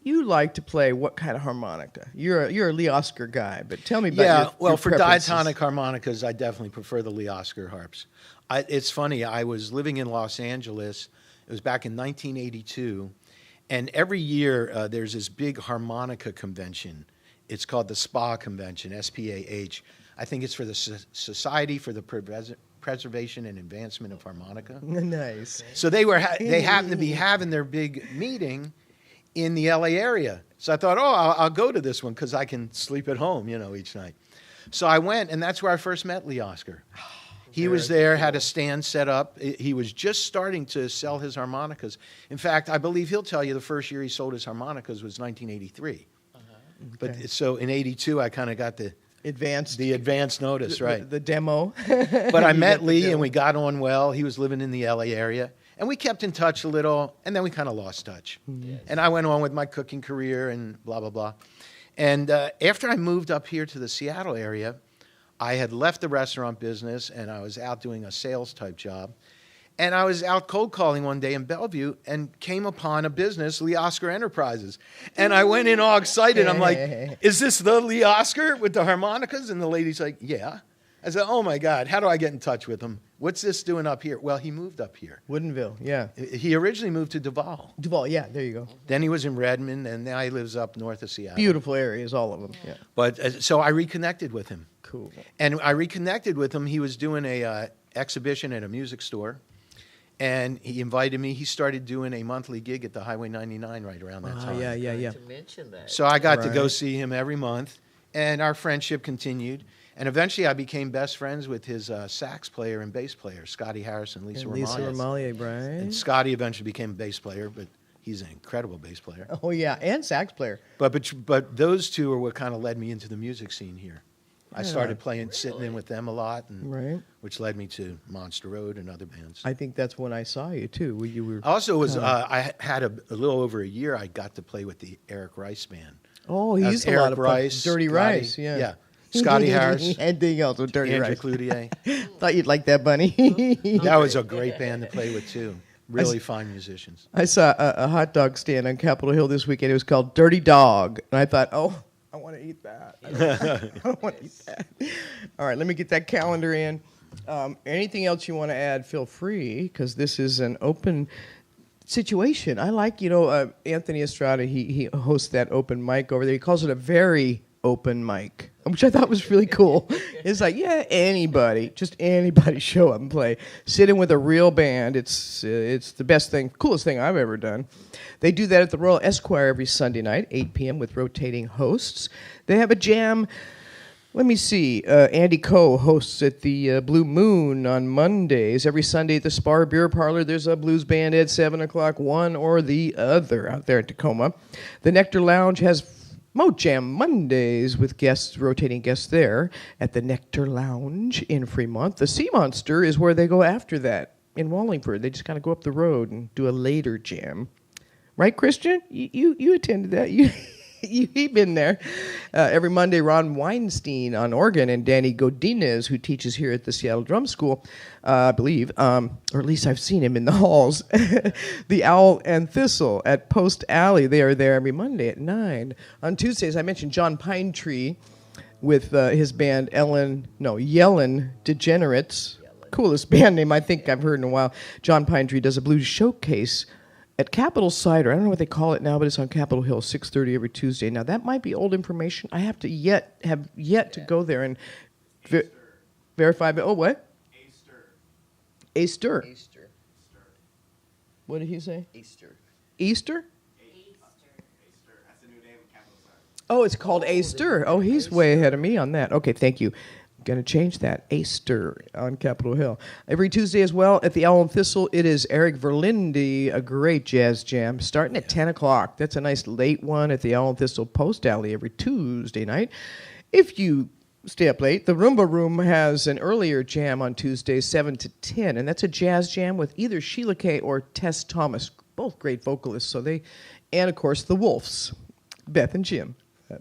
[SPEAKER 1] You like to play what kind of harmonica? You're a Lee Oscar guy, but tell me about your
[SPEAKER 2] for
[SPEAKER 1] preferences.
[SPEAKER 2] diatonic harmonicas, I definitely prefer the Lee Oscar harps. It's funny, I was living in Los Angeles. It was back in 1982. And every year there's this big harmonica convention. It's called the SPAH Convention, S-P-A-H. I think it's for the Society for the Preservation and Advancement of Harmonica.
[SPEAKER 1] Nice.
[SPEAKER 2] So they happened to be having their big meeting in the LA area. So I thought, I'll go to this one because I can sleep at home, each night. So I went, and that's where I first met Lee Oscar. He was there, had a stand set up. He was just starting to sell his harmonicas. In fact, I believe he'll tell you the first year he sold his harmonicas was 1983. But
[SPEAKER 1] Okay.
[SPEAKER 2] so in 82, I kind of got the advance notice, right?
[SPEAKER 1] The demo.
[SPEAKER 2] But I
[SPEAKER 1] You
[SPEAKER 2] met
[SPEAKER 1] got the
[SPEAKER 2] Lee,
[SPEAKER 1] demo.
[SPEAKER 2] and we got on well. He was living in the LA area. And we kept in touch a little, and then we kind of lost touch.
[SPEAKER 1] Yes.
[SPEAKER 2] And I went on with my cooking career and blah, blah, blah. And after I moved up here to the Seattle area, I had left the restaurant business, and I was out doing a sales-type job. And I was out cold calling one day in Bellevue and came upon a business, Lee Oscar Enterprises. And I went in all excited. I'm like, is this the Lee Oscar with the harmonicas? And the lady's like, yeah. I said, oh, my God, how do I get in touch with him? What's this doing up here? Well, he moved up here.
[SPEAKER 1] Woodinville, yeah.
[SPEAKER 2] He originally moved to Duval.
[SPEAKER 1] Duval, yeah, there you go.
[SPEAKER 2] Then he was in Redmond, and now he lives up north of Seattle.
[SPEAKER 1] Beautiful areas, all of them. Yeah.
[SPEAKER 2] But so I reconnected with him.
[SPEAKER 1] Cool.
[SPEAKER 2] And I reconnected with him. He was doing a exhibition at a music store, and he invited me. He started doing a monthly gig at the Highway 99 right around that time.
[SPEAKER 1] Yeah.
[SPEAKER 5] To mention that.
[SPEAKER 2] So I got to go
[SPEAKER 1] Right.
[SPEAKER 2] see him every month, and our friendship continued. And eventually I became best friends with his sax player and bass player, Scotty Harris and Lisa
[SPEAKER 1] And Lisa
[SPEAKER 2] Ramalho.
[SPEAKER 1] Ramalho, right?
[SPEAKER 2] And Scotty eventually became a bass player, but he's an incredible bass player.
[SPEAKER 1] Oh, yeah, and sax player.
[SPEAKER 2] But those two are what kind of led me into the music scene here. I
[SPEAKER 1] Yeah.
[SPEAKER 2] started sitting in with them a lot, and
[SPEAKER 1] Right.
[SPEAKER 2] which led me to Monster Road and other bands.
[SPEAKER 1] I think that's when I saw you, too. When you were.
[SPEAKER 2] Also, I
[SPEAKER 1] kinda-
[SPEAKER 2] had a little over a year. I got to play with the Eric Rice band.
[SPEAKER 1] Oh, he
[SPEAKER 2] That was
[SPEAKER 1] used a lot of fun.
[SPEAKER 2] Rice,
[SPEAKER 1] Dirty
[SPEAKER 2] Scotty-
[SPEAKER 1] Rice, yeah.
[SPEAKER 2] yeah. Scotty Harris,
[SPEAKER 1] Anything else with Dirty
[SPEAKER 2] Andrew
[SPEAKER 1] Rice.
[SPEAKER 2] Cloutier.
[SPEAKER 1] Thought you'd like that, Bunny.
[SPEAKER 2] That was a great band to play with too. Really fine musicians.
[SPEAKER 1] I saw a hot dog stand on Capitol Hill this weekend. It was called Dirty Dog. And I thought, oh, I want to eat that. I don't want to eat that. All right, let me get that calendar in. Anything else you want to add, feel free, because this is an open situation. I like, Anthony Estrada, he hosts that open mic over there. He calls it a very open mic, which I thought was really cool. It's like, yeah, just anybody show up and play. Sit in with a real band. It's the best thing, coolest thing I've ever done. They do that at the Royal Esquire every Sunday night, 8 p.m. with rotating hosts. They have a jam. Let me see. Andy Coe hosts at the Blue Moon on Mondays. Every Sunday at the Spar Beer Parlor, there's a blues band at 7 o'clock, one or the other out there in Tacoma. The Nectar Lounge has Mo Jam Mondays with rotating guests there at the Nectar Lounge in Fremont. The Sea Monster is where they go after that in Wallingford. They just kind of go up the road and do a later jam. Right, Christian? You attended that. You've been there. Every Monday, Ron Weinstein on organ and Danny Godinez, who teaches here at the Seattle Drum School, I believe, or at least I've seen him in the halls. The Owl and Thistle at Post Alley. They are there every Monday at 9. On Tuesdays, I mentioned John Pinetree with his band Yellin' Degenerates. Coolest band name I think I've heard in a while. John Pinetree does a blues showcase at Capitol Cider. I don't know what they call it now, but it's on Capitol Hill, 6:30 every Tuesday. Now, that might be old information. I have yet to go there and verify. But, what? Easter. What did he say? Easter?
[SPEAKER 5] Easter.
[SPEAKER 1] That's the new name of Capitol Cider. Oh, it's called Easter. Oh, he's way ahead of me on that. Okay, thank you. Going to change that. Easter on Capitol Hill. Every Tuesday as well at the Owl and Thistle, it is Eric Verlinde, a great jazz jam, starting at 10 o'clock. That's a nice late one at the Owl and Thistle Post Alley every Tuesday night. If you stay up late, the Roomba Room has an earlier jam on Tuesdays, 7 to 10, and that's a jazz jam with either Sheila Kay or Tess Thomas, both great vocalists. And of course, the Wolves, Beth and Jim.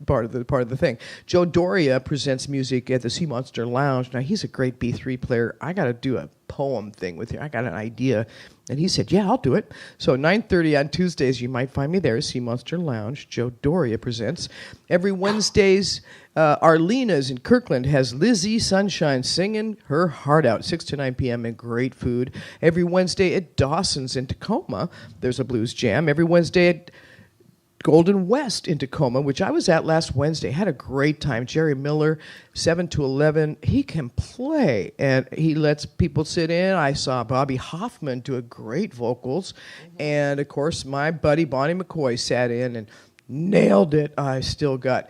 [SPEAKER 1] Part of the thing. Joe Doria presents music at the Sea Monster Lounge. Now, he's a great B3 player. I got to do a poem thing with him. I got an idea. And he said, yeah, I'll do it. So 9:30 on Tuesdays, you might find me there, Sea Monster Lounge. Joe Doria presents. Every Wednesdays, Arlena's in Kirkland has Lizzie Sunshine singing her heart out, 6 to 9 p.m. and great food. Every Wednesday at Dawson's in Tacoma, there's a blues jam. Every Wednesday at Golden West in Tacoma, which I was at last Wednesday. Had a great time. Jerry Miller, 7 to 11. He can play, and he lets people sit in. I saw Bobby Hoffman do a great vocals. And, of course, my buddy Bonnie McCoy sat in and nailed it. I still got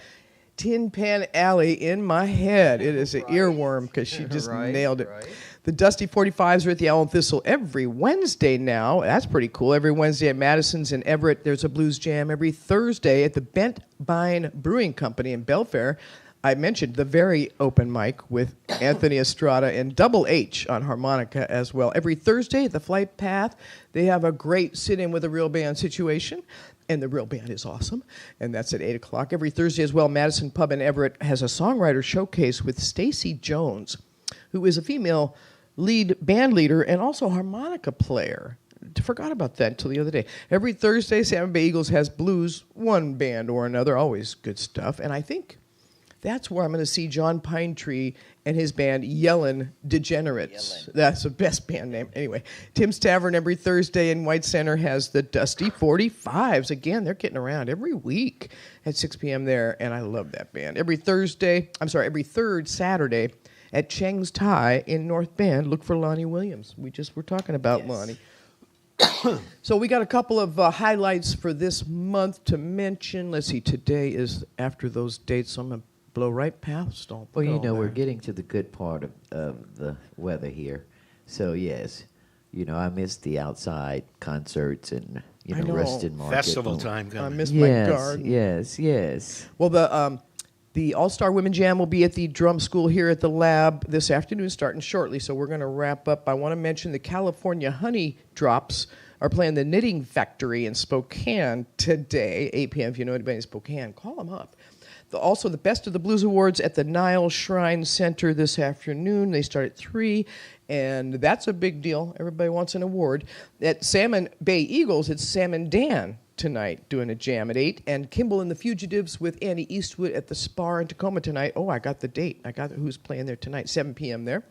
[SPEAKER 1] Tin Pan Alley in my head. It is an earworm because she just nailed it. Right. The Dusty 45s are at the Owl and Thistle every Wednesday now. That's pretty cool. Every Wednesday at Madison's in Everett, there's a blues jam. Every Thursday at the Bent Bine Brewing Company in Belfair, I mentioned the very open mic with Anthony Estrada and Double H on harmonica as well. Every Thursday at the Flight Path, they have a great sit-in with a real band situation. And the real band is awesome. And that's at 8 o'clock. Every Thursday as well, Madison Pub in Everett has a songwriter showcase with Stacy Jones, who is a female band leader and also harmonica player. Forgot about that until the other day. Every Thursday, Salmon Bay Eagles has blues, one band or another, always good stuff. And I think that's where I'm going to see John Pinetree and his band Yellin' Degenerates. That's the best band name. Anyway, Tim's Tavern every Thursday in White Center has the Dusty 45s. Again, they're getting around every week at 6 p.m. there, and I love that band. Every third Saturday at Cheng's Thai in North Bend, look for Lonnie Williams. We just were talking about Lonnie. So we got a couple of highlights for this month to mention. Let's see, today is after those dates, so I'm going to blow right past all.
[SPEAKER 3] Well, you know, we're getting to the good part of the weather here. So, yes, you know, I missed the outside concerts and, Reston Market.
[SPEAKER 2] Festival time coming.
[SPEAKER 1] I missed my garden.
[SPEAKER 3] Yes.
[SPEAKER 1] Well, the All-Star Women Jam will be at the Drum School here at the lab this afternoon, starting shortly. So we're going to wrap up. I want to mention the California Honey Drops are playing the Knitting Factory in Spokane today, 8 p.m. If you know anybody in Spokane, call them up. Also, the Best of the Blues Awards at the Nile Shrine Center this afternoon. They start at 3, and that's a big deal. Everybody wants an award. At Salmon Bay Eagles, it's Sam and Dan tonight doing a jam at 8, and Kimball and the Fugitives with Annie Eastwood at the Spar in Tacoma tonight. Oh, I got the date. I got who's playing there tonight, 7 p.m. there.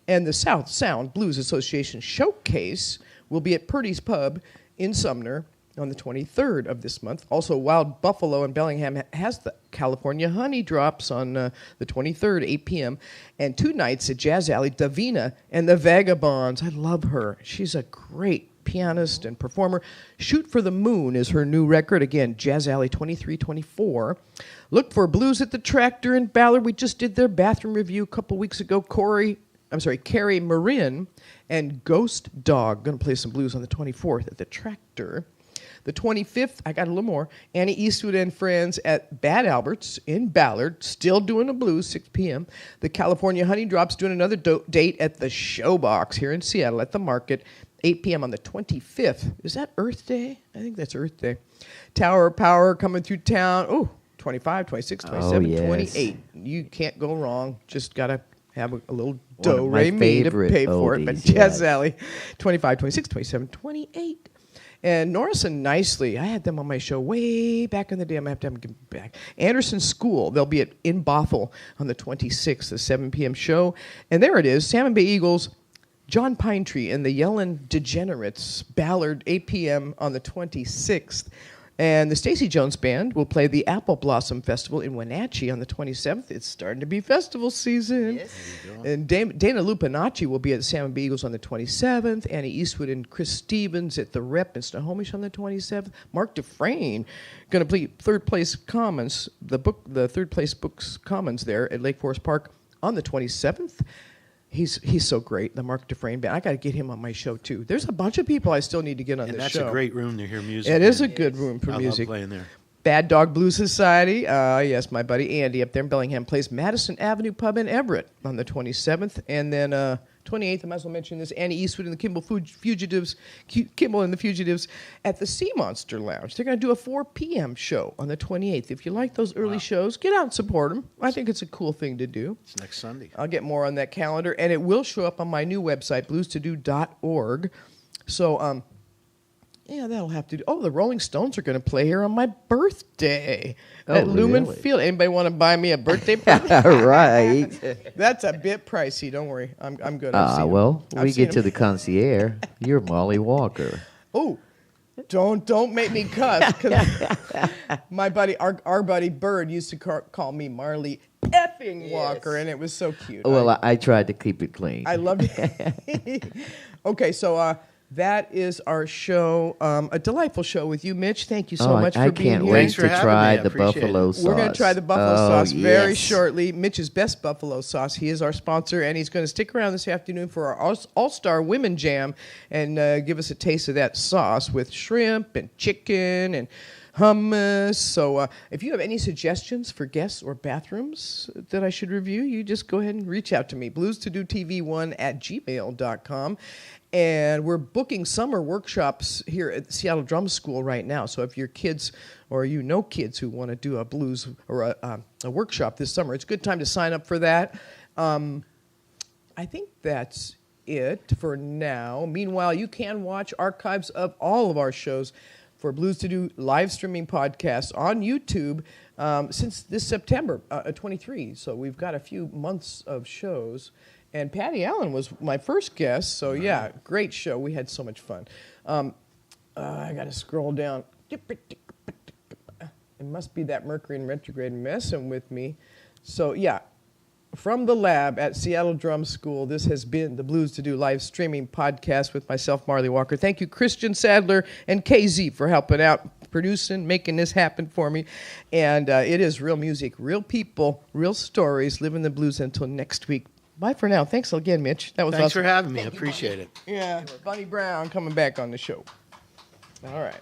[SPEAKER 1] And the South Sound Blues Association Showcase will be at Purdy's Pub in Sumner on the 23rd of this month. Also, Wild Buffalo in Bellingham has the California Honey Drops on the 23rd, 8 p.m. And 2 nights at Jazz Alley, Davina and the Vagabonds. I love her. She's a great pianist and performer. Shoot for the Moon is her new record. Again, Jazz Alley 2324. Look for Blues at the Tractor in Ballard. We just did their bathroom review a couple weeks ago. Carrie Marin and Ghost Dog. Going to play some blues on the 24th at the Tractor. The 25th, I got a little more. Annie Eastwood and Friends at Bad Albert's in Ballard, still doing the blues, 6 p.m. The California Honey Drops doing another date at the Showbox here in Seattle at the Market, 8 p.m. on the 25th. Is that Earth Day? I think that's Earth Day. Tower of Power coming through town. Oh, 25, 26, 27,
[SPEAKER 3] yes.
[SPEAKER 1] 28. You can't go wrong. Just got to have a little
[SPEAKER 3] One of my
[SPEAKER 1] do-re-mi to
[SPEAKER 3] favorite
[SPEAKER 1] pay for it. But
[SPEAKER 3] oldies,
[SPEAKER 1] yes,
[SPEAKER 3] yes.
[SPEAKER 1] Sally. 25, 26, 27, 28. And Norris and Nicely, I had them on my show way back in the day. I'm going to have to have them back. Anderson School, they'll be in Bothell on the 26th, the 7 p.m. show. And there it is, Salmon Bay Eagles, John Pinetree and the Yellin' Degenerates, Ballard, 8 p.m. on the 26th. And the Stacey Jones Band will play the Apple Blossom Festival in Wenatchee on the 27th. It's starting to be festival season.
[SPEAKER 5] Yes.
[SPEAKER 1] And Dana Lupinacci will be at the Salmon Bay Eagles on the 27th. Annie Eastwood and Chris Stevens at the Rep in Snohomish on the 27th. Mark Dufresne going to play Third Place Commons, the Third Place Books Commons there at Lake Forest Park on the 27th. He's so great, the Mark Dufresne Band. I got to get him on my show, too. There's a bunch of people I still need to get on
[SPEAKER 2] And
[SPEAKER 1] this
[SPEAKER 2] that's
[SPEAKER 1] show.
[SPEAKER 2] a great room to hear music.
[SPEAKER 1] It is
[SPEAKER 2] in.
[SPEAKER 1] a good room for
[SPEAKER 2] I
[SPEAKER 1] music.
[SPEAKER 2] love playing there.
[SPEAKER 1] Bad Dog Blues Society. Yes, my buddy Andy up there in Bellingham plays Madison Avenue Pub in Everett on the 27th. And then 28th, I might as well mention this, Annie Eastwood and the Kimball Fugitives at the Sea Monster Lounge. They're going to do a 4 p.m. show on the 28th. If you like those early shows, get out and support them. I think it's a cool thing to do.
[SPEAKER 2] It's next Sunday.
[SPEAKER 1] I'll get more on that calendar. And it will show up on my new website, bluestodo.org. So, yeah, that'll have to do. Oh, the Rolling Stones are going to play here on my birthday at Lumen
[SPEAKER 3] really?
[SPEAKER 1] Field. Anybody want to buy me a birthday present?
[SPEAKER 3] Right.
[SPEAKER 1] That's a bit pricey. Don't worry. I'm good. I've seen 'em.
[SPEAKER 3] Well,
[SPEAKER 1] I've
[SPEAKER 3] we
[SPEAKER 1] seen
[SPEAKER 3] get to
[SPEAKER 1] 'em.
[SPEAKER 3] the concierge. You're Marlee Walker.
[SPEAKER 1] Oh, don't make me cuss. 'Cause my buddy, our buddy Bird used to call me Marlee effing Walker, and it was so cute.
[SPEAKER 3] Well, I tried to keep it clean.
[SPEAKER 1] I loved it. Okay, so that is our show. A delightful show with you, Mitch. Thank you so much for
[SPEAKER 3] I
[SPEAKER 1] being
[SPEAKER 3] can't
[SPEAKER 1] here.
[SPEAKER 3] wait
[SPEAKER 2] Thanks for
[SPEAKER 3] to
[SPEAKER 2] having
[SPEAKER 3] try
[SPEAKER 2] me. I
[SPEAKER 3] the
[SPEAKER 2] appreciate
[SPEAKER 3] buffalo
[SPEAKER 2] it.
[SPEAKER 3] sauce.
[SPEAKER 1] We're going to try the buffalo sauce very
[SPEAKER 3] yes.
[SPEAKER 1] shortly. Mitch's Best Buffalo Sauce. He is our sponsor, and he's going to stick around this afternoon for our All-Star Women Jam and give us a taste of that sauce with shrimp and chicken and hummus. So if you have any suggestions for guests or bathrooms that I should review, you just go ahead and reach out to me, bluestodotv1@gmail.com. And we're booking summer workshops here at the Seattle Drum School right now. So if your kids or you know kids who want to do a blues or a workshop this summer, it's a good time to sign up for that. I think that's it for now. Meanwhile, you can watch archives of all of our shows for Blues to Do live streaming podcasts on YouTube since this September 23. So we've got a few months of shows. And Patty Allen was my first guest, so yeah, great show. We had so much fun. I got to scroll down. It must be that Mercury in retrograde messing with me. So yeah, from the lab at Seattle Drum School, this has been the Blues to Do live streaming podcast with myself, Marlee Walker. Thank you, Christian Sadler and KZ, for helping out, producing, making this happen for me. And it is real music, real people, real stories, living the blues until next week. Bye for now. Thanks again, Mitch. That was
[SPEAKER 2] Thanks
[SPEAKER 1] awesome.
[SPEAKER 2] for having me. I appreciate it.
[SPEAKER 1] Yeah, Bunny Brown coming back on the show. All right.